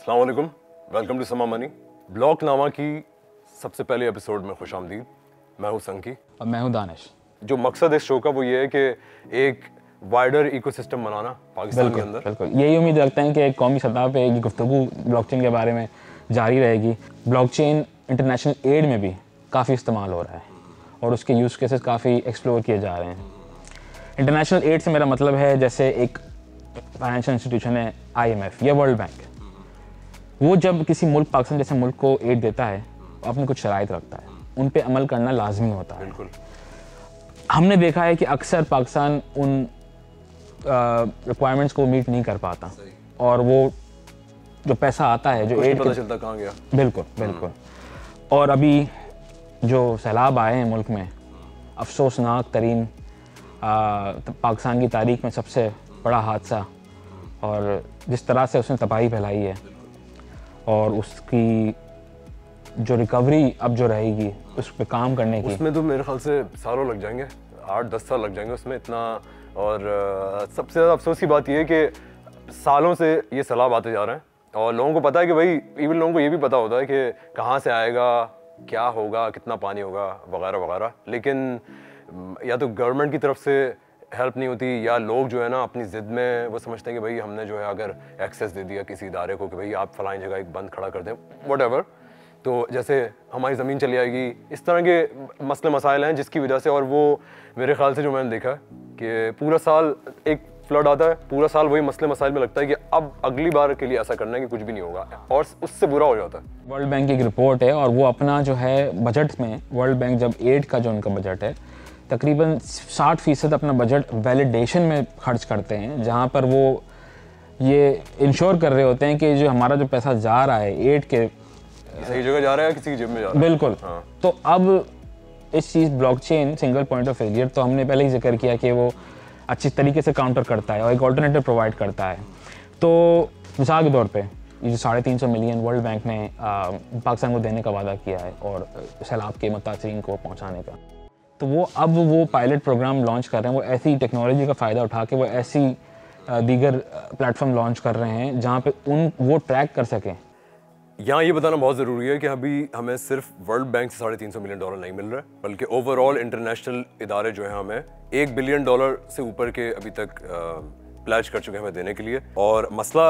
अस्सलाम वालेकुम, welcome to समा मनी। ब्लॉकनामा की सबसे पहले एपिसोड में खुशामदीद। मैं हूं संकी और मैं हूं दानिश। जो मकसद इस शो का वो ये है कि एक वाइडर इकोसिस्टम बनाना पाकिस्तान के अंदर। बिल्कुल यही उम्मीद रखते हैं कि एक कौमी सतह पे एक गुफ्तगू ब्लॉकचेन के बारे में जारी रहेगी। ब्लॉकचेन इंटरनेशनल एड में भी काफ़ी इस्तेमाल हो रहा है और उसके यूज़ केसेस काफ़ी एक्सप्लोर किए जा रहे हैं। इंटरनेशनल एड से मेरा मतलब है जैसे एक फाइनेंशियल इंस्टीट्यूशन है IMF या वर्ल्ड बैंक, वो जब किसी मुल्क पाकिस्तान जैसे मुल्क को एड देता है अपने कुछ शराइत रखता है, उन पे अमल करना लाजमी होता है। बिल्कुल। हमने देखा है कि अक्सर पाकिस्तान उन रिक्वायरमेंट्स को मीट नहीं कर पाता और वो जो पैसा आता है जो एड पता चलता कहाँ गया। बिल्कुल। और अभी जो सैलाब आए हैं मुल्क में, अफसोसनाक तरीन पाकिस्तान की तारीख में सबसे बड़ा हादसा, और जिस तरह से उसने तबाही फैलाई है और उसकी जो रिकवरी अब जो रहेगी उस पर काम करने की, उसमें तो मेरे ख्याल से सालों लग जाएंगे, 8-10 साल लग जाएंगे उसमें इतना। और सबसे ज़्यादा अफसोस की बात यह है कि सालों से ये सैलाब आते जा रहे हैं और लोगों को पता है कि भाई, इवन लोगों को ये भी पता होता है कि कहाँ से आएगा, क्या होगा, कितना पानी होगा वगैरह वगैरह, लेकिन या तो गवर्नमेंट की तरफ से हेल्प नहीं होती या लोग जो है ना अपनी ज़िद में वो समझते हैं कि भाई हमने जो है अगर एक्सेस दे दिया किसी इदारे को कि भाई आप फलानी जगह एक बंद खड़ा कर दें व्हाटएवर, तो जैसे हमारी ज़मीन चली आएगी। इस तरह के मसले मसाइल हैं जिसकी वजह से, और वो मेरे ख्याल से जो मैंने देखा कि पूरा साल एक फ्लड आता है, पूरा साल वही मसले मसाइल में लगता है कि अब अगली बार के लिए ऐसा करना है कि कुछ भी नहीं होगा, और उससे बुरा हो जाता है। वर्ल्ड बैंक की एक रिपोर्ट है और वो अपना जो है बजट में, वर्ल्ड बैंक जब एड का जो उनका बजट है तकरीबन 60% अपना बजट वैलिडेशन में खर्च करते हैं, जहाँ पर वो ये इंश्योर कर रहे होते हैं कि जो हमारा जो पैसा जा रहा है एड के सही जगह जा रहा है, किसी की जेब में जा रहा है। बिल्कुल। हाँ। तो अब इस चीज़ blockchain single point of failure, तो हमने पहले ही जिक्र किया कि वो अच्छी तरीके से काउंटर करता है और एक ऑल्टरनेटिव प्रोवाइड करता है। तो मिसाल के तौर पे ये जो 350 मिलियन वर्ल्ड बैंक ने पाकिस्तान को देने का वादा किया है और सैलाब के मुतासिरीन को पहुंचाने का, तो वो अब वो पायलट प्रोग्राम लॉन्च कर रहे हैं। वो ऐसी टेक्नोलॉजी का फ़ायदा उठा के वो ऐसी दीगर प्लेटफॉर्म लॉन्च कर रहे हैं जहाँ पे वो ट्रैक कर सकें। यहाँ ये बताना बहुत ज़रूरी है कि अभी हमें सिर्फ वर्ल्ड बैंक से $350 मिलियन नहीं मिल रहा है, बल्कि ओवरऑल इंटरनेशनल इदारे जो हैं हमें $1 बिलियन से ऊपर के अभी तक प्लेज कर चुके हैं हमें देने के लिए। और मसला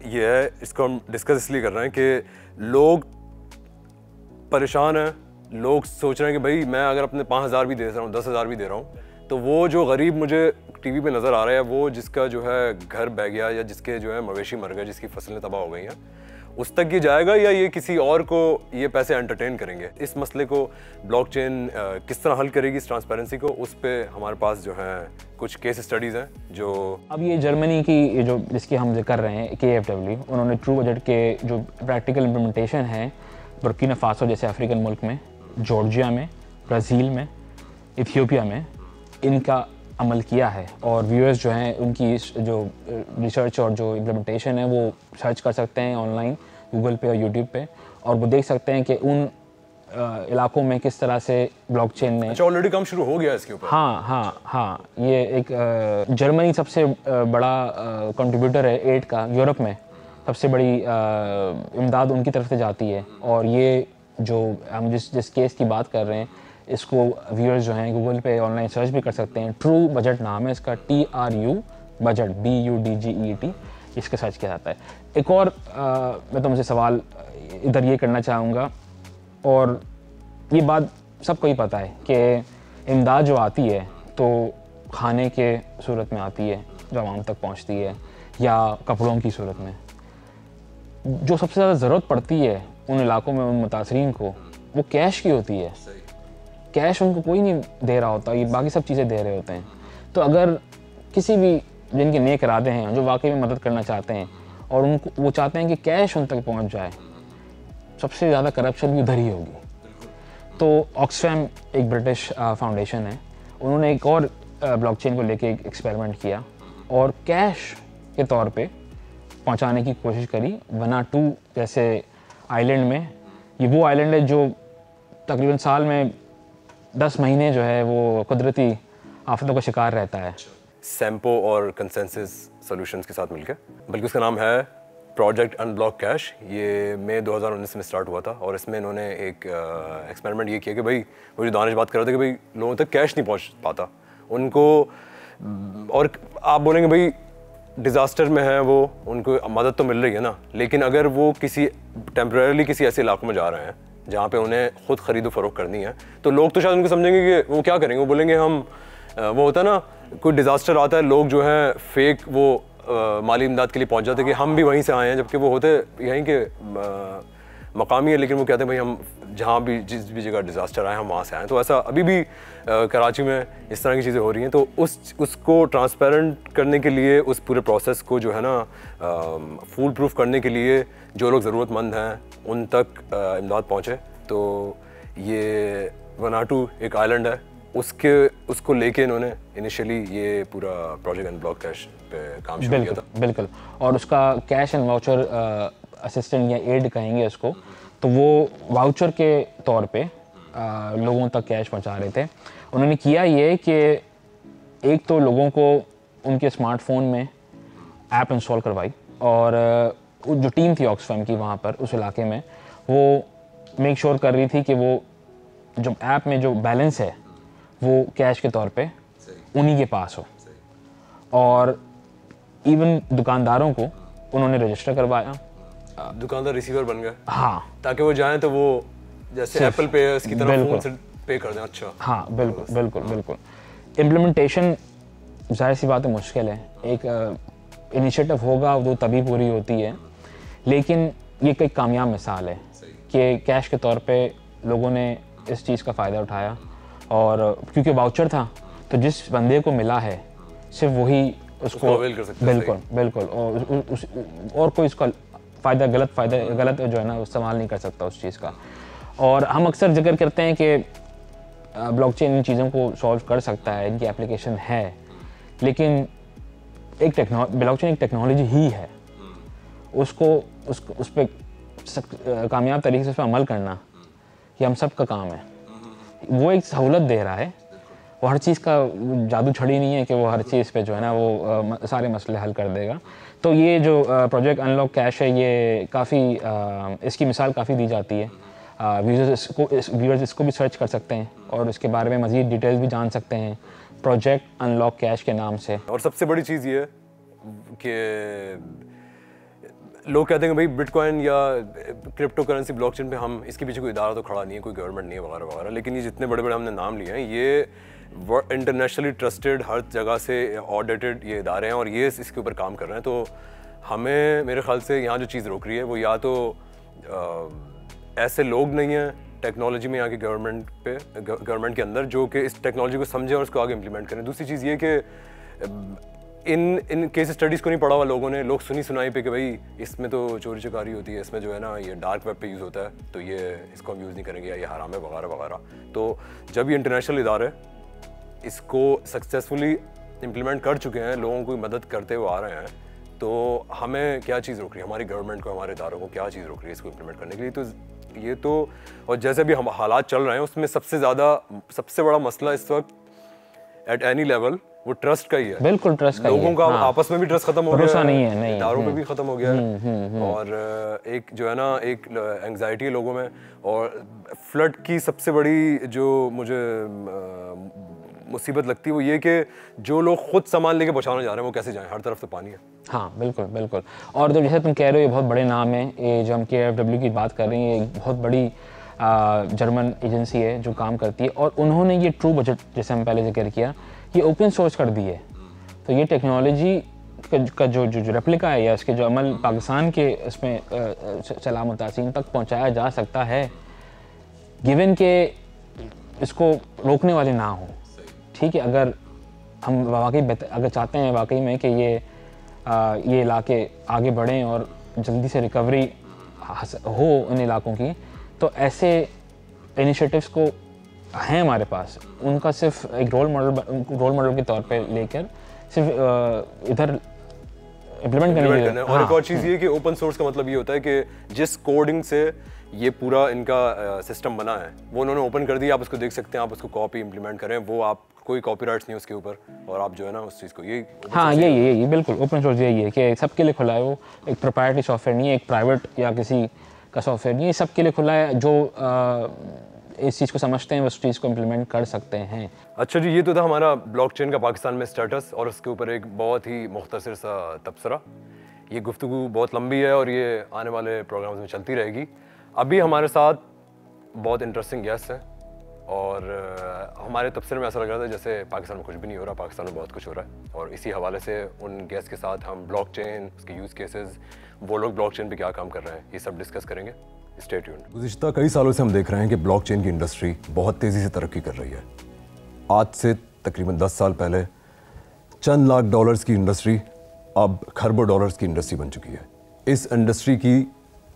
ये है, इसको हम डिस्कस इसलिए कर रहे हैं कि लोग परेशान हैं, लोग सोच रहे हैं कि भाई मैं अगर अपने 5,000 भी दे रहा हूँ, 10,000 भी दे रहा हूँ, तो वो जो गरीब मुझे टीवी पे नज़र आ रहा है, वो जिसका जो है घर बह गया या जिसके जो है मवेशी मर गए, जिसकी फसलें तबाह हो गई हैं, उस तक ये जाएगा या ये किसी और को ये पैसे एंटरटेन करेंगे? इस मसले को ब्लॉकचेन किस तरह हल करेगी, इस ट्रांसपेरेंसी को? उस पे हमारे पास जो है कुछ केस स्टडीज़ हैं जो अब ये जर्मनी की जो जिसकी हम जिक्र कर रहे हैं KfW, उन्होंने ट्रू बजट के जो प्रैक्टिकल इम्प्लीमेंटेशन है बुर्किना फासो जैसे अफ्रीकन मुल्क में, जॉर्जिया में, ब्राज़ील में, इथियोपिया में इनका अमल किया है। और व्यूअर्स जो हैं उनकी जो रिसर्च और जो इम्प्लीमेंटेशन है वो सर्च कर सकते हैं ऑनलाइन गूगल पे और यूट्यूब पे, और वो देख सकते हैं कि उन इलाकों में किस तरह से ब्लॉकचेन ने ऑलरेडी काम शुरू हो गया इसके ऊपर। हाँ, ये एक जर्मनी सबसे बड़ा कंट्रीब्यूटर है एड का, यूरोप में सबसे बड़ी इमदाद उनकी तरफ से जाती है। और ये जो हम जिस केस की बात कर रहे हैं, इसको व्यूअर्स जो हैं गूगल पे ऑनलाइन सर्च भी कर सकते हैं। ट्रू बजट नाम है इसका, TRU बजट, BUDGET, इसका सर्च किया जाता है। एक और मैं तुमसे सवाल इधर ये करना चाहूँगा, और ये बात सबको ही पता है कि इमदाद जो आती है तो खाने के सूरत में आती है जो आवाम तक पहुँचती है, या कपड़ों की सूरत में। जो सबसे ज़्यादा ज़रूरत पड़ती है उन इलाकों में उन मुतासरीन को, वो कैश की होती है। कैश उनको कोई नहीं दे रहा होता, ये बाकी सब चीज़ें दे रहे होते हैं। तो अगर किसी भी जिनके नेक इरादे हैं, जो वाकई में मदद करना चाहते हैं और उनको वो चाहते हैं कि कैश उन तक पहुंच जाए, सबसे ज़्यादा करप्शन भी उधर ही होगी। तो ऑक्सफैम एक ब्रिटिश फाउंडेशन है, उन्होंने एक और ब्लॉकचेन को लेके एक एक्सपेरिमेंट किया और कैश के तौर पे पहुंचाने की कोशिश करी। वनाटू जैसे आइलैंड में, ये वो आइलैंड है जो तकरीबन साल में 10 महीने जो है वो कुदरती आफतों का शिकार रहता है। सैम्पो और कंसेंसस सॉल्यूशंस के साथ मिलकर, बल्कि उसका नाम है प्रोजेक्ट अनब्लॉक कैश, ये मई 2019 में स्टार्ट हुआ था और इसमें इन्होंने एक एक्सपेरिमेंट ये किया कि भाई वो जो दानिश बात कर रहे थे कि भाई लोगों तक कैश नहीं पहुंच पाता उनको, और आप बोलेंगे भाई डिज़ास्टर में है वो, उनको मदद तो मिल रही है ना, लेकिन अगर वो किसी टेम्परेरी किसी ऐसे इलाकों में जा रहे हैं जहाँ पे उन्हें खुद खरीदो फरोख्त करनी है, तो लोग तो शायद उनको समझेंगे कि वो क्या करेंगे, वो बोलेंगे हम वो होता है ना कोई डिज़ास्टर आता है, लोग जो है फेक वो माली इमदाद के लिए पहुंच जाते हैं कि हम भी वहीं से आए हैं, जबकि वो होते यहीं के मकामी है, लेकिन वो कहते हैं भाई हम जहाँ भी जिस भी जगह डिज़ास्टर आए हम वहाँ से आए। तो ऐसा अभी भी कराची में इस तरह की चीज़ें हो रही हैं। तो उसको ट्रांसपेरेंट करने के लिए, उस पूरे प्रोसेस को जो है ना फूल प्रूफ करने के लिए जो लोग ज़रूरतमंद हैं उन तक इमदाद पहुँचे। तो ये वनाटू एक आइलैंड है, उसको लेके इन्होंने इनिशियली ये पूरा प्रोजेक्ट अनब्लॉक कैश पे काम शुरू किया था। बिल्कुल, और उसका कैश एंड वाउचर असिस्टेंट या एड कहेंगे उसको, तो वो वाउचर के तौर पे लोगों तक कैश पहुंचा रहे थे। उन्होंने किया ये कि एक तो लोगों को उनके स्मार्टफोन में ऐप इंस्टॉल करवाई, और जो टीम थी ऑक्सफैम की वहाँ पर उस इलाके में, वो मेक श्योर कर रही थी कि वो जो ऐप में जो बैलेंस है वो कैश के तौर पे उन्हीं के पास हो। और इवन दुकानदारों को उन्होंने रजिस्टर करवाया, दुकानदार रिसीवर बन गए, हाँ, ताकि वो जाएं तो वो जैसे एप्पल पे है इसकी तरह फोन से पे कर दें। अच्छा, हाँ, बिल्कुल बिल्कुल बिल्कुल। इम्प्लीमेंटेशन जाहिर सी बात है मुश्किल है, एक इनिशिएटिव होगा वो तभी पूरी होती है, लेकिन ये कई कामयाब मिसाल है कि कैश के तौर पे लोगों ने इस चीज़ का फ़ायदा उठाया, और क्योंकि वाउचर था तो जिस बंदे को मिला है सिर्फ वही उसको अवेल कर सकता है। बिल्कुल बिल्कुल, और कोई इसका फ़ायदा गलत जो है ना इस्तेमाल नहीं कर सकता उस चीज़ का। और हम अक्सर जिक्र करते हैं कि ब्लॉकचेन इन चीज़ों को सॉल्व कर सकता है, इनकी एप्लीकेशन है, लेकिन ब्लॉकचेन एक टेक्नोलॉजी ही है, उस पर कामयाब तरीके से उस पर अमल करना ये हम सब का काम है। वो एक सहूलत दे रहा है, वो हर चीज़ का जादू छड़ी नहीं है कि वो हर चीज़ पे जो है ना वो सारे मसले हल कर देगा। तो ये जो प्रोजेक्ट अनलॉक कैश है, ये काफ़ी इसकी मिसाल काफ़ी दी जाती है। व्यूअर्स इसको भी सर्च कर सकते हैं और इसके बारे में मज़ीद डिटेल्स भी जान सकते हैं प्रोजेक्ट अनलॉक कैश के नाम से। और सबसे बड़ी चीज़ ये कि लोग कहते हैं कि भाई बिटकॉइन या क्रिप्टो करेंसी ब्लॉकचेन पे हम इसके पीछे कोई इदारा तो खड़ा नहीं है, कोई गवर्नमेंट नहीं है वगैरह वगैरह, लेकिन ये जितने बड़े बड़े हमने नाम लिए हैं ये इंटरनेशनली ट्रस्टेड, हर जगह से ऑडिटेड ये इदारे हैं और ये इसके ऊपर काम कर रहे हैं। तो हमें मेरे ख्याल से यहाँ जो चीज़ रोक रही है वो या तो ऐसे लोग नहीं हैं टेक्नोलॉजी में यहाँ की गवर्नमेंट के अंदर जो कि इस टेक्नोलॉजी को समझें और उसको आगे इम्प्लीमेंट करें। दूसरी चीज़ ये कि इन केस स्टडीज़ को नहीं पढ़ा हुआ लोगों ने, लोग सुनी सुनाई पे कि भाई इसमें तो चोरी चकारी होती है, इसमें जो है ना ये डार्क वेब पे यूज़ होता है, तो ये इसको हम यूज़ नहीं करेंगे या ये हराम है वगैरह वगैरह। तो जब ये इंटरनेशनल इदारे इसको सक्सेसफुली इम्प्लीमेंट कर चुके हैं, लोगों की मदद करते हुए आ रहे हैं, तो हमें क्या चीज़ रोक रही है, हमारी गवर्नमेंट को, हमारे इदारों को क्या चीज़ रोक रही है इसको इम्प्लीमेंट करने के लिए? तो ये तो, और जैसे भी हम हालात चल रहे हैं उसमें सबसे बड़ा मसला इस वक्त एट एनी लेवल वो ट्रस्ट का ही है। बिल्कुल ट्रस्ट का ही है। लोगों का हाँ। आपस में भी ट्रस्ट खत्म हो भरोसा गया नहीं है, इदारों पे भी खत्म हो गया है, और एक जो है ना एक एंग्जाइटी है लोगों में। और फ्लड की सबसे बड़ी जो मुझे मुसीबत लगती है वो ये कि जो लोग खुद सामान लेके पहुंचाने जा रहे हैं वो कैसे जाएं, हर तरफ तो पानी है। हाँ बिल्कुल बिल्कुल। और जैसे तुम कह रहे हो ये बहुत बड़े नाम हैं, ये जो हम KfW की बात कर रहे हैं, ये एक बहुत बड़ी जर्मन एजेंसी है जो काम करती है, और उन्होंने ये ट्रू बजट जैसे हम पहले जिक्र किया ये ओपन सोर्स कर दी है। तो ये टेक्नोलॉजी का जो रेप्लिका है या इसके जो अमल पाकिस्तान के इसमें सलाम मुतासिन तक पहुँचाया जा सकता है, गिवन के इसको रोकने वाले ना हो। ठीक है, अगर हम वाकई अगर चाहते हैं वाकई में कि ये इलाके आगे बढ़ें और जल्दी से रिकवरी हो इन इलाकों की, तो ऐसे इनिशिएटिव्स को हैं हमारे पास, उनका सिर्फ एक रोल मॉडल के तौर पे लेकर सिर्फ इधर इम्प्लीमेंट करने। और एक और चीज़ ये कि ओपन सोर्स का मतलब ये होता है कि जिस कोडिंग से ये पूरा इनका सिस्टम बना है वो उन्होंने ओपन कर दिया, आप उसको देख सकते हैं, आप उसको कॉपी इंप्लीमेंट करें, वो आप कोई कॉपीराइट्स नहीं उसके ऊपर, और आप जो है ना उस चीज़ को ये हाँ यही बिल्कुल ओपन सोर्स यही है कि सबके लिए खुला है, वो एक प्रोप्राइटरी सॉफ्टवेयर नहीं है, एक प्राइवेट या किसी का सॉफ्टवेयर नहीं है, सबके लिए खुला है। जो इस चीज़ को समझते हैं उस चीज़ को इम्प्लीमेंट कर सकते हैं। अच्छा जी, ये तो था हमारा ब्लॉकचेन का पाकिस्तान में स्टेटस, और उसके ऊपर एक बहुत ही मुख्तसर सा तबसरा। ये गुफ्तगू बहुत लंबी है और ये आने वाले प्रोग्राम्स में चलती रहेगी। अभी हमारे साथ बहुत इंटरेस्टिंग गेस्ट हैं, और हमारे तबसरे में ऐसा लग रहा था जैसे पाकिस्तान में कुछ भी नहीं हो रहा, पाकिस्तान में बहुत कुछ हो रहा है, और इसी हवाले से उन गेस्ट के साथ हम ब्लॉकचेन, उसके यूज़ केसेस, वो लोग ब्लॉकचेन पे क्या काम कर रहे हैं, ये सब डिस्कस करेंगे। Stay tuned. गुज़िश्ता कई सालों से हम देख रहे हैं कि ब्लॉकचेन की इंडस्ट्री बहुत तेज़ी से तरक्की कर रही है। आज से तकरीबन 10 साल पहले चंद लाख डॉलर्स की इंडस्ट्री अब खरबों डॉलर्स की इंडस्ट्री बन चुकी है। इस इंडस्ट्री की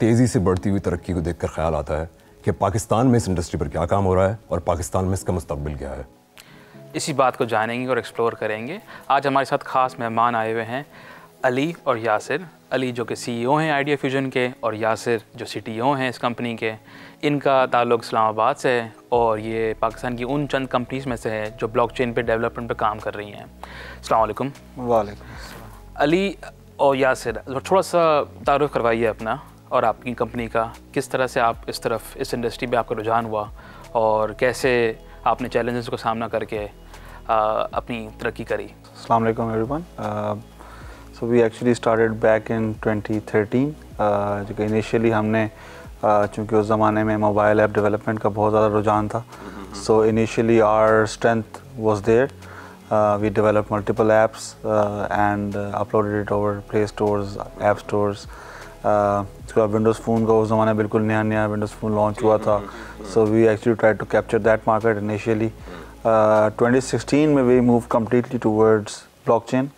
तेज़ी से बढ़ती हुई तरक्की को देखकर ख्याल आता है कि पाकिस्तान में इस इंडस्ट्री पर क्या काम हो रहा है और पाकिस्तान में इसका मुस्तकबिल क्या है। इसी बात को जानेंगे और एक्सप्लोर करेंगे। आज हमारे साथ ख़ास मेहमान आए हुए हैं, अली और यासिर। अली जो कि सीईओ हैं आइडिया फ्यूजन के, और यासिर जो सीटीओ हैं इस कंपनी के। इनका ताल्लुक़ इस्लामाबाद से है और ये पाकिस्तान की उन चंद कंपनीज़ में से है जो ब्लॉकचेन पे डेवलपमेंट पे काम कर रही हैं। अस्सलाम वालेकुम। वालेकुम। अली और यासिर, थोड़ा सा तारुफ करवाइए अपना और आपकी कंपनी का, किस तरह से आप इस तरफ इस इंडस्ट्री में आपका रुझान हुआ और कैसे आपने चैलेंजेस को सामना करके अपनी तरक्की करी। अस्सलाम वालेकुम everyone. So we actually started back in 2013, जो कि इनिशियली हमने चूँकि उस ज़माने में मोबाइल ऐप डेवलपमेंट का बहुत ज़्यादा रुझान था, so initially our strength was there. We developed multiple apps and uploaded it over Play Stores, App Stores. उसके बाद विंडोज़ फ़ोन का उस ज़माने बिल्कुल नया विंडोज़ फ़ोन लॉन्च हुआ था, so we actually try to capture that market initially. 2016 में we move completely towards blockchain,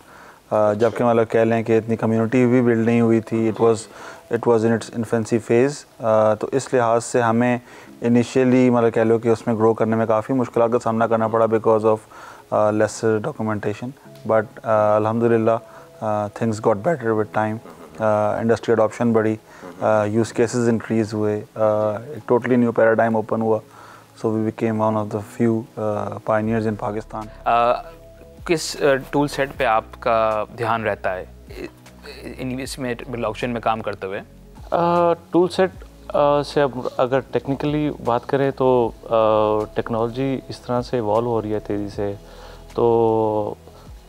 जबकि मतलब कह लें कि इतनी कम्युनिटी भी बिल्ड नहीं हुई थी, it was in its infancy phase. तो इस लिहाज से हमें इनिशियली मतलब कह लो कि उसमें ग्रो करने में काफ़ी मुश्किलात का सामना करना पड़ा because of lesser documentation, but alhamdulillah things got better with time. Industry adoption बढ़ी, use cases increase हुए, एक totally new paradigm open हुआ, so we became one of the few pioneers in Pakistan. किस टूल सेट पे आपका ध्यान रहता है इसमें ब्लॉकचेन में काम करते हुए? टूल सेट से अब अगर टेक्निकली बात करें तो टेक्नोलॉजी इस तरह से इवॉल्व हो रही है तेज़ी से। तो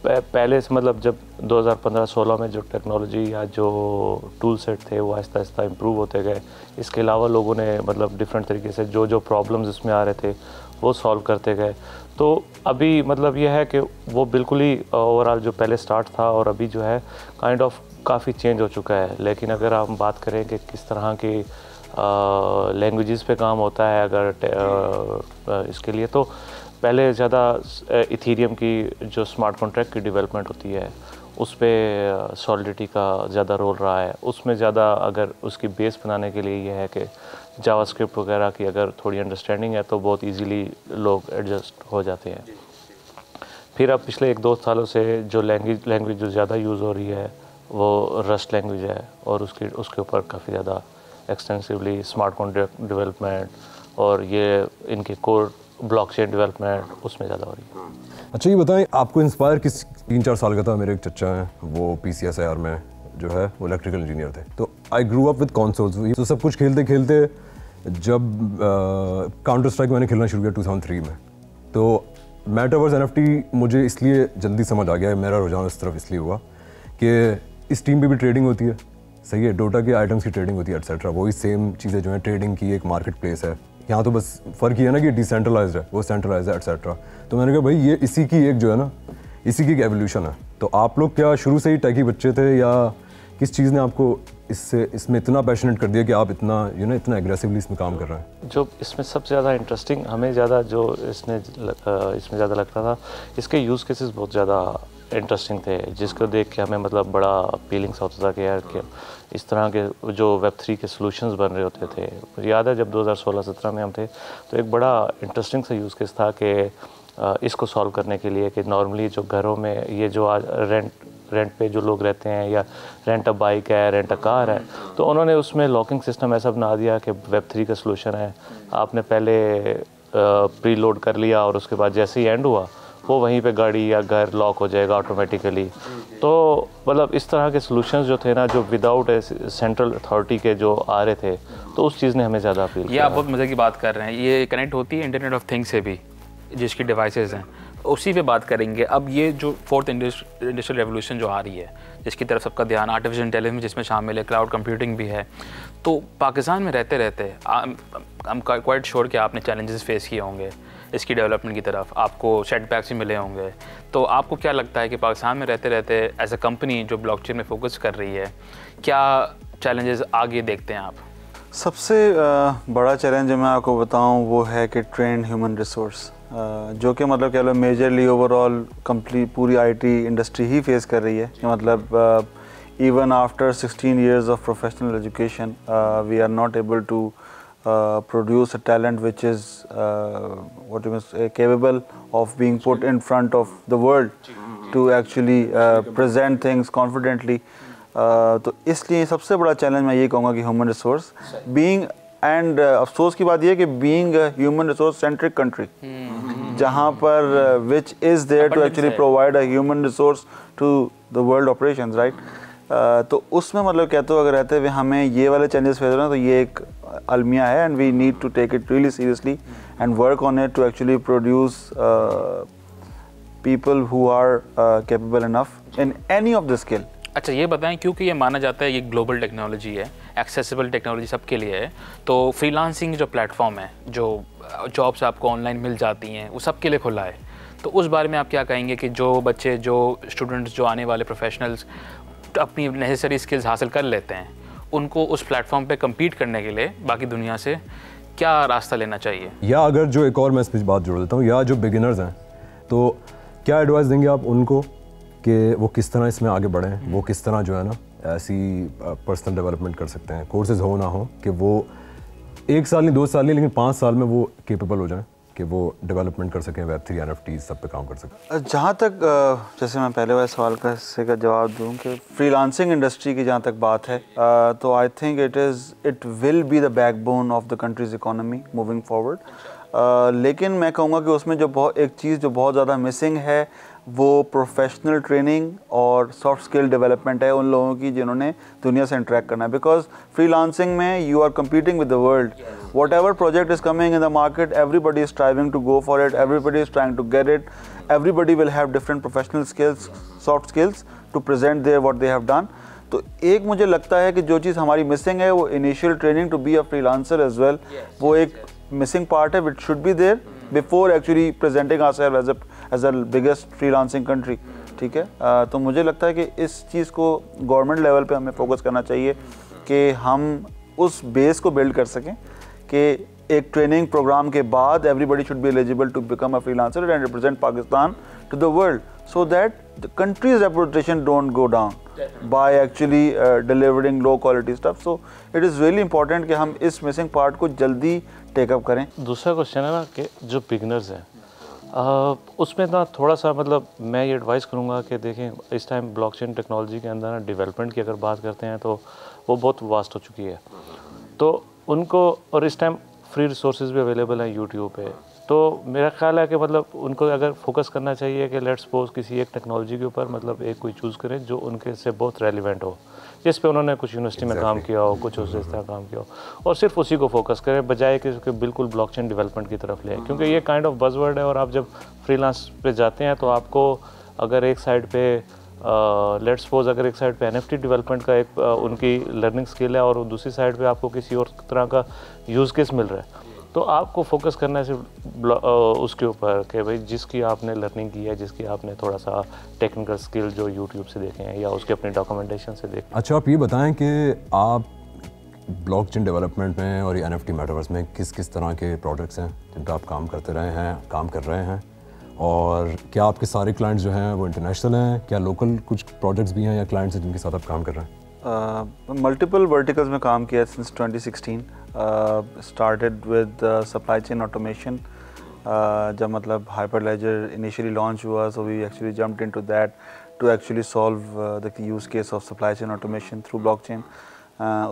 पहले से मतलब जब 2015-16 में जो टेक्नोलॉजी या जो टूल सेट थे वो आहिस्ता आहिस्ता इम्प्रूव होते गए। इसके अलावा लोगों ने मतलब डिफरेंट तरीके से जो प्रॉब्लम्स इसमें आ रहे थे वो सॉल्व करते गए। तो अभी मतलब ये है कि वो बिल्कुल ही ओवरऑल जो पहले स्टार्ट था और अभी जो है काइंड ऑफ काफ़ी चेंज हो चुका है। लेकिन अगर हम बात करें कि किस तरह की लैंग्वेजेस पे काम होता है अगर इसके लिए, तो पहले ज़्यादा इथीरियम की जो स्मार्ट कॉन्ट्रैक्ट की डेवलपमेंट होती है उस पर सॉलिडिटी का ज़्यादा रोल रहा है। उसमें ज़्यादा अगर उसकी बेस बनाने के लिए ये है कि जावास्क्रिप्ट वगैरह की अगर थोड़ी अंडरस्टैंडिंग है तो बहुत इजीली लोग एडजस्ट हो जाते हैं। फिर अब पिछले 1-2 सालों से जो लैंग्वेज जो ज़्यादा यूज़ हो रही है वो रस्ट लैंग्वेज है, और उसके ऊपर काफ़ी ज़्यादा एक्सटेंसिवली स्मार्ट कॉन्ट्रैक्ट डेवलपमेंट और ये इनके कोर ब्लॉकचेन डेवलपमेंट उसमें ज़्यादा हो रही है। अच्छा, ये बताएं आपको इंस्पायर किस 3-4 साल का था। मेरे एक चचा हैं, वो PCSIR में जो है वो इलेक्ट्रिकल इंजीनियर थे। तो आई ग्रू अप विद कंसोल्स, तो सब कुछ खेलते खेलते जब काउंटर स्ट्राइक मैंने खेलना शुरू किया 2003 में, तो मेटावर्स NFT मुझे इसलिए जल्दी समझ आ गया, मेरा रुझान इस तरफ इसलिए हुआ कि इस टीम पे भी ट्रेडिंग होती है, सही है, डोटा के आइटम्स की ट्रेडिंग होती है एटसेट्रा, वही सेम चीज़ें जो है ट्रेडिंग की एक मार्केट प्लेस है। यहाँ तो बस फ़र्क ये है ना कि डिसेंट्रलाइज्ड है, वो सेंट्रलाइज्ड है एटसेट्रा। तो मैंने कहा भाई ये इसी की एक जो है ना, इसी की एक एवोल्यूशन है। तो आप लोग क्या शुरू से ही टेकी बच्चे थे या किस चीज़ ने आपको इसमें इतना पैशनेट कर दिया कि आप इतना इतना एग्रेसिवली इसमें काम कर रहे हैं? जो इसमें सबसे ज़्यादा इंटरेस्टिंग हमें ज़्यादा जो इसमें ज़्यादा लगता था, इसके यूज़ केसेस बहुत ज़्यादा इंटरेस्टिंग थे, जिसको देख के हमें मतलब बड़ा फीलिंग्स होता था कि यार कि इस तरह के जो Web3 के सॉल्यूशंस बन रहे होते थे। मुझे याद है जब 2016-17 में हम थे तो एक बड़ा इंटरेस्टिंग सा यूज़ केस था कि इसको सॉल्व करने के लिए कि नॉर्मली जो घरों में ये जो आज रेंट पे जो लोग रहते हैं, या रेंट अ बाइक है, रेंट अ कार है, तो उन्होंने उसमें लॉकिंग सिस्टम ऐसा बना दिया कि Web3 का सोल्यूशन है, आपने पहले प्री लोड कर लिया और उसके बाद जैसे ही एंड हुआ वो वहीं पे गाड़ी या घर लॉक हो जाएगा ऑटोमेटिकली। तो मतलब इस तरह के सॉल्यूशंस जो थे ना, जो विदाउट सेंट्रल अथॉरिटी के जो आ रहे थे, तो उस चीज़ ने हमें ज़्यादा अपील किया। ये आप बहुत मज़े की बात कर रहे हैं, ये कनेक्ट होती है इंटरनेट ऑफ थिंग्स से भी, जिसकी डिवाइसेस हैं, उसी पे बात करेंगे। अब ये जो फोर्थ इंडस्ट्रियल रेवोल्यूशन जो आ रही है, जिसकी तरफ सबका ध्यान, आर्टिफिशियल इंटेलिजेंस जिसमें शामिल है, क्लाउड कंप्यूटिंग भी है, तो पाकिस्तान में रहते रहते आई एम क्वाइट श्योर कि आपने चैलेंजेस फेस किए होंगे इसकी डेवलपमेंट की तरफ, आपको सेटबैक्स भी मिले होंगे। तो आपको क्या लगता है कि पाकिस्तान में रहते रहते एज अ कंपनी जो ब्लॉकचेन में फोकस कर रही है, क्या चैलेंजेस आगे देखते हैं आप? सबसे बड़ा चैलेंज जो मैं आपको बताऊं वो है कि ट्रेंड ह्यूमन रिसोर्स, जो कि मतलब कह लो मेजरली ओवरऑल कंप्लीट पूरी आईटी इंडस्ट्री ही फेस कर रही है। मतलब even after 16 years of professional education we are not able to produce a talent which is what you must say capable of being put in front of the world to actually present things confidently. तो इसलिए सबसे बड़ा challenge मैं ये कहूँगा कि human resource being, and अफसोस की बात ये है कि being human resource centric country, जहाँ पर which is there to actually provide a human resource to the world operations, right. तो उसमें मतलब कहते हो अगर रहते हुए हमें ये वाले चेंजेस फेस हो रहे हैं, तो ये एक अलमिया है, and we need to take it really seriously and work on it to actually produce people who are capable enough in any of the skill. अच्छा, ये बताएं, क्योंकि ये माना जाता है ये ग्लोबल टेक्नोलॉजी है, एक्सेसिबल टेक्नोलॉजी सबके लिए है, तो फ्रीलांसिंग जो प्लेटफॉर्म है, जो जॉब्स आपको ऑनलाइन मिल जाती हैं, वो सबके लिए खुला है। तो उस बारे में आप क्या कहेंगे कि जो बच्चे, जो स्टूडेंट्स, जो आने वाले प्रोफेशनल्स अपनी नेसेसरी स्किल्स हासिल कर लेते हैं, उनको उस प्लेटफॉर्म पे कम्पीट करने के लिए बाकी दुनिया से क्या रास्ता लेना चाहिए? या अगर जो एक और मैं इस पर बात जोड़ देता हूँ, या जो बिगिनर्स हैं, तो क्या एडवाइस देंगे आप उनको कि वो किस तरह इसमें आगे बढ़ें, वो किस तरह जो है ना ऐसी पर्सनल डेवलपमेंट कर सकते हैं, कोर्सेज हो ना हो कि वो 1 साल नहीं 2 साल नहीं लेकिन 5 साल में वो केपेबल हो जाएं कि वो डेवलपमेंट कर सकें, Web3 NFT सब पे काम कर सकें। जहाँ तक जैसे मैं पहले वाले सवाल का हिस्से का जवाब दूँ कि फ्रीलांसिंग इंडस्ट्री की जहाँ तक बात है, तो I think it will be the backbone of the countries economy moving forward. लेकिन मैं कहूँगा कि उसमें जो एक चीज़ जो बहुत ज़्यादा मिसिंग है वो प्रोफेशनल ट्रेनिंग और सॉफ्ट स्किल डेवलपमेंट है उन लोगों की जिन्होंने दुनिया से इंटरेक्ट करना है। बिकॉज फ्रीलांसिंग में you are competing with the world, whatever project is coming in the market, everybody is striving to go for it, everybody is trying to get it, everybody will have different professional skills, soft skills to present their what they have done. तो एक मुझे लगता है कि जो चीज़ हमारी missing है वो initial training to be a freelancer as well, वो एक मिसिंग पार्ट है which should be there before actually presenting ourselves as a biggest freelancing country. ठीक है, तो मुझे लगता है कि इस चीज़ को गवर्नमेंट लेवल पे हमें फोकस करना चाहिए कि हम उस बेस को बिल्ड कर सकें कि एक ट्रेनिंग प्रोग्राम के बाद everybody should be eligible to become a freelancer and represent Pakistan to the world, so that the country's reputation don't go down by actually delivering low quality stuff. So it is really important कि हम इस missing part को जल्दी take up करें। दूसरा question है ना कि जो बिगनर्स हैं उसमें ना थोड़ा सा मतलब मैं ये एडवाइस करूँगा कि देखें इस टाइम ब्लॉकचेन टेक्नोलॉजी के अंदर ना डेवलपमेंट की अगर बात करते हैं तो वो बहुत वास्ट हो चुकी है, तो उनको, और इस टाइम फ्री रिसोर्सेज भी अवेलेबल हैं यूट्यूब पे, तो मेरा ख्याल है कि मतलब उनको अगर फोकस करना चाहिए कि लेट्स सपोज किसी एक टेक्नोलॉजी के ऊपर मतलब एक कोई चूज़ करें जो उनके से बहुत रेलिवेंट हो, जिस पे उन्होंने कुछ यूनिवर्सिटी में काम किया हो, कुछ उस तरह काम किया हो, और सिर्फ उसी को फोकस करें बजाय कि उसके बिल्कुल ब्लॉकचेन डेवलपमेंट की तरफ ले, क्योंकि ये काइंड ऑफ बज़वर्ड है। और आप जब फ्रीलांस पे जाते हैं तो आपको अगर एक साइड पे लेट्स सपोज अगर एक साइड पे NFT डेवलपमेंट का एक उनकी लर्निंग स्किल है और दूसरी साइड पे आपको किसी और तरह का यूज़ केस मिल रहा है, तो आपको फोकस करना है सिर्फ उसके ऊपर कि भाई जिसकी आपने लर्निंग की है, जिसकी आपने थोड़ा सा टेक्निकल स्किल जो यूट्यूब से देखे हैं या उसके अपने डॉक्यूमेंटेशन से देखें। अच्छा, आप ये बताएं कि आप ब्लॉकचेन डेवलपमेंट में और ये NFT मेटावर्स में किस किस तरह के प्रोजेक्ट्स हैं जिन पर आप काम करते रहे हैं, काम कर रहे हैं, और क्या आपके सारे क्लाइंट्स जो हैं वो इंटरनेशनल हैं, क्या लोकल कुछ प्रोजेक्ट्स भी हैं या क्लाइंट्स हैं जिनके साथ आप काम कर रहे हैं? मल्टीपल वर्टिकल्स में काम किया since 2016, started with supply chain automation जब मतलब हाइपरलेजर इनिशियली लॉन्च हुआ, so we actually jumped into that to actually solve the use case of supply chain automation through blockchain.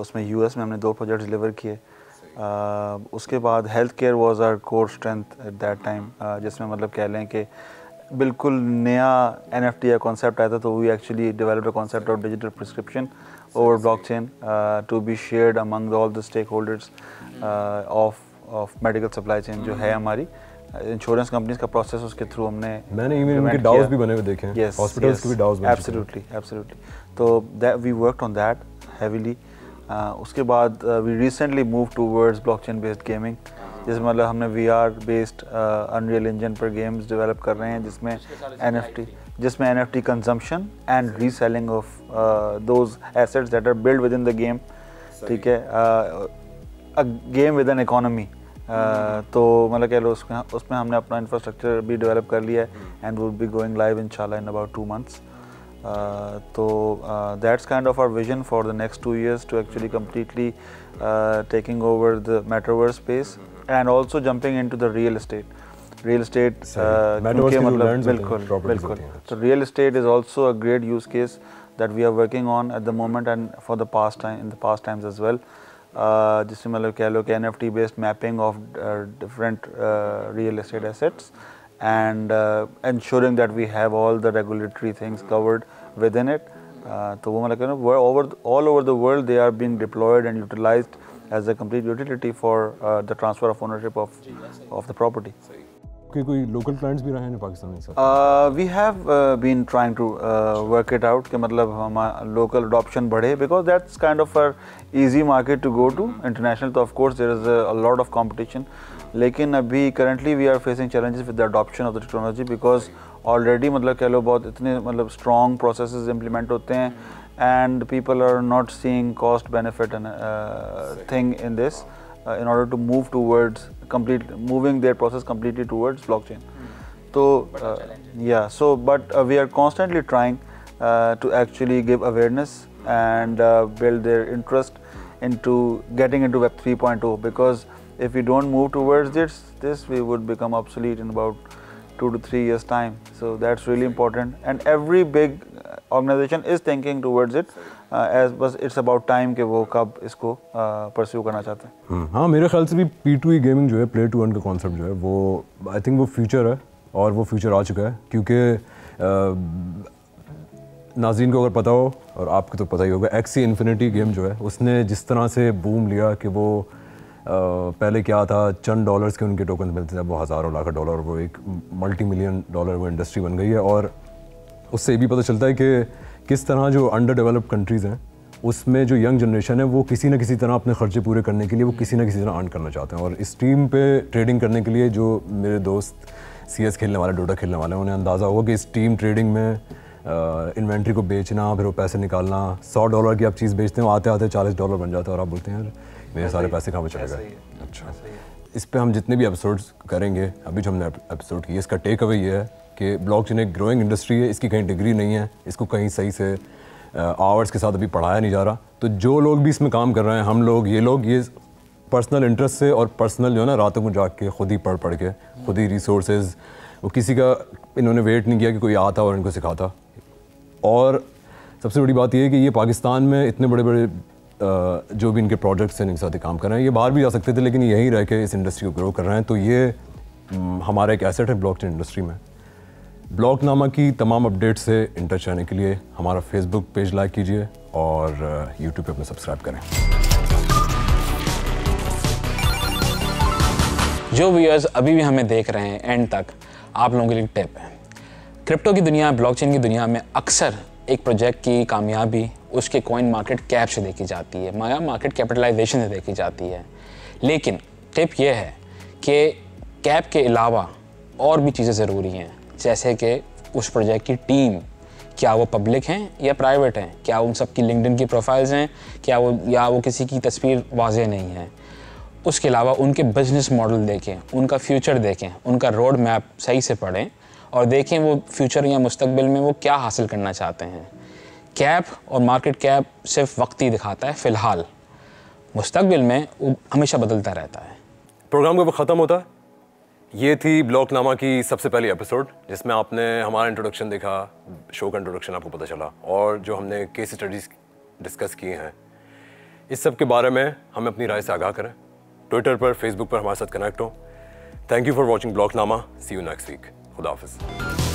उसमें यूएस में हमने 2 प्रोजेक्ट्स डिलीवर किए। उसके बाद health care was our core strength at that time, जिसमें मतलब कह लें कि बिल्कुल नया NFT का कॉन्सेप्ट आया था, तो we actually developed a concept of digital prescription over blockchain to be shared among all the stakeholders of medical supply chain जो है हमारी इंश्योरेंस कंपनीज का प्रोसेस, उसके थ्रू मैंने इवन उनके डाउस भी बने हुए देखे हैं, हॉस्पिटल्स के भी डाउस बने। एब्सोल्युटली। तो that we worked on that heavily. उसके बाद we recently move towards blockchain based gaming, जिसमें मतलब हमने VR बेस्ड अनरियल इंजन पर गेम्स डेवलप कर रहे हैं, जिसमें NFT consumption and reselling of those assets that are build within the game, ठीक है, a game with an economy. तो मतलब कह लो उसमें हमने अपना इंफ्रास्ट्रक्चर भी डेवलप कर लिया है and will be going live इंशाल्लाह in about 2 months। So that's kind of our vision for the next 2 years, to actually completely taking over the metaverse space and also jumping into the real estate क्योंकि मतलब बिल्कुल तो real estate is also a great use case that we are working on at the moment and for the past times as well, जिसमें मतलब कह लो कि NFT based mapping of different real estate assets and ensuring that we have all the regulatory things covered within it. तो वो मतलब all over the world they are being deployed and utilized as a complete utility for the transfer of ownership of the property. कोई local clients भी रहे हैं पाकिस्तान में? We have been trying to work it out कि मतलब हमारा local adoption बढ़े, because that's kind of a easy market to go to. International तो of course there is a lot of competition, लेकिन अभी currently we are facing challenges with the adoption of the technology because already मतलब कह लो बहुत इतने मतलब strong processes implement होते हैं and people are not seeing cost benefit and thing in this in order to move towards moving their process completely towards blockchain. So but we are constantly trying to actually give awareness and build their interest into getting into Web 3.0, because if we don't move towards this we would become obsolete in about 2 to 3 years time. So that's really important and every big organization is thinking towards it as बस it's about time कि वो कब इसको pursue करना चाहते हैं। हाँ, मेरे ख्याल से भी P2E गेमिंग जो है, प्ले टू अर्न का कॉन्सेप्ट जो है, वो आई थिंक वो फ्यूचर है और वो फ्यूचर आ चुका है, क्योंकि नाज़रीन को अगर पता हो और आपको तो पता ही होगा, Axie Infinity गेम जो है उसने जिस तरह से बूम लिया कि वो पहले क्या था, चंद डॉलर्स के उनके टोकन मिलते थे, वो हज़ारों लाख डॉलर, वो एक $multi-million वो इंडस्ट्री बन गई है। और उससे ये भी पता चलता है कि किस तरह जो अंडर डेवलप्ड कंट्रीज़ हैं उसमें जो यंग जनरेशन है वो किसी न किसी तरह अपने खर्चे पूरे करने के लिए वो किसी न किसी तरह अर्न करना चाहते हैं। और स्ट्रीम पे ट्रेडिंग करने के लिए जो मेरे दोस्त CS खेलने वाले, डोटा खेलने वाले हैं, उन्हें अंदाज़ा होगा कि स्ट्रीम ट्रेडिंग में इन्वेंट्री को बेचना, फिर वो पैसे निकालना, $100 की आप चीज़ बेचते हैं, आते आते $40 बन जाता है और आप बोलते हैं यार मेरे सारे पैसे कहाँ पे चले गए। अच्छा, इस पे हम जितने भी एपिसोड्स करेंगे, अभी जो हमने एपिसोड किए, इसका टेक अवे ये है कि ब्लॉकचेन एक ग्रोइंग इंडस्ट्री है, इसकी कहीं डिग्री नहीं है, इसको कहीं सही से आवर्स के साथ अभी पढ़ाया नहीं जा रहा। तो जो लोग भी इसमें काम कर रहे हैं, हम लोग ये पर्सनल इंटरेस्ट से और पर्सनल जो है ना, रातों को जाग के खुद ही पढ़ के, खुद ही रिसोर्सेज, वो किसी का इन्होंने वेट नहीं किया कि कोई आता और इनको सिखाता। और सबसे बड़ी बात यह है कि ये पाकिस्तान में इतने बड़े बड़े जो भी इनके प्रोजेक्ट्स हैं इनके साथ काम कर रहे हैं, ये बाहर भी जा सकते थे लेकिन यहीं रह के इस इंडस्ट्री को ग्रो कर रहे हैं। तो ये हमारा एक एसेट है ब्लॉकचेन इंडस्ट्री में। ब्लॉकनामा की तमाम अपडेट्स से इन टच रहने के लिए हमारा फेसबुक पेज लाइक कीजिए और यूट्यूब पे अपना सब्सक्राइब करें। जो व्यूअर्स अभी भी हमें देख रहे हैं एंड तक, आप लोगों के लिए टिप है। क्रिप्टो की दुनिया, ब्लॉकचेन की दुनिया में अक्सर एक प्रोजेक्ट की कामयाबी उसके कॉइन मार्केट कैप से देखी जाती है, या मार्केट कैपिटलाइजेशन से देखी जाती है। लेकिन टिप ये है कि कैप के अलावा और भी चीज़ें ज़रूरी हैं, जैसे कि उस प्रोजेक्ट की टीम, क्या वो पब्लिक हैं या प्राइवेट हैं, क्या उन सब की लिंक्डइन की प्रोफाइल्स हैं, क्या वो किसी की तस्वीर वाज़ेह नहीं है। उसके अलावा उनके बिजनेस मॉडल देखें, उनका फ्यूचर देखें, उनका रोड मैप सही से पढ़ें और देखें वो फ्यूचर या मुस्तकबिल में वो क्या हासिल करना चाहते हैं। कैप और मार्केट कैप सिर्फ वक्ती दिखाता है फ़िलहाल, मुस्तकबिल में वो हमेशा बदलता रहता है। प्रोग्राम कब ख़त्म होता है ये थी ब्लॉकनामा की सबसे पहली एपिसोड, जिसमें आपने हमारा इंट्रोडक्शन देखा, शो का इंट्रोडक्शन आपको पता चला, और जो हमने केस स्टडीज़ डिस्कस किए हैं, इस सब के बारे में हमें अपनी राय से आगाह करें। ट्विटर पर, फेसबुक पर हमारे साथ कनेक्ट हो। Thank you for watching Blocknama. See you next week. खुदा हाफिज़।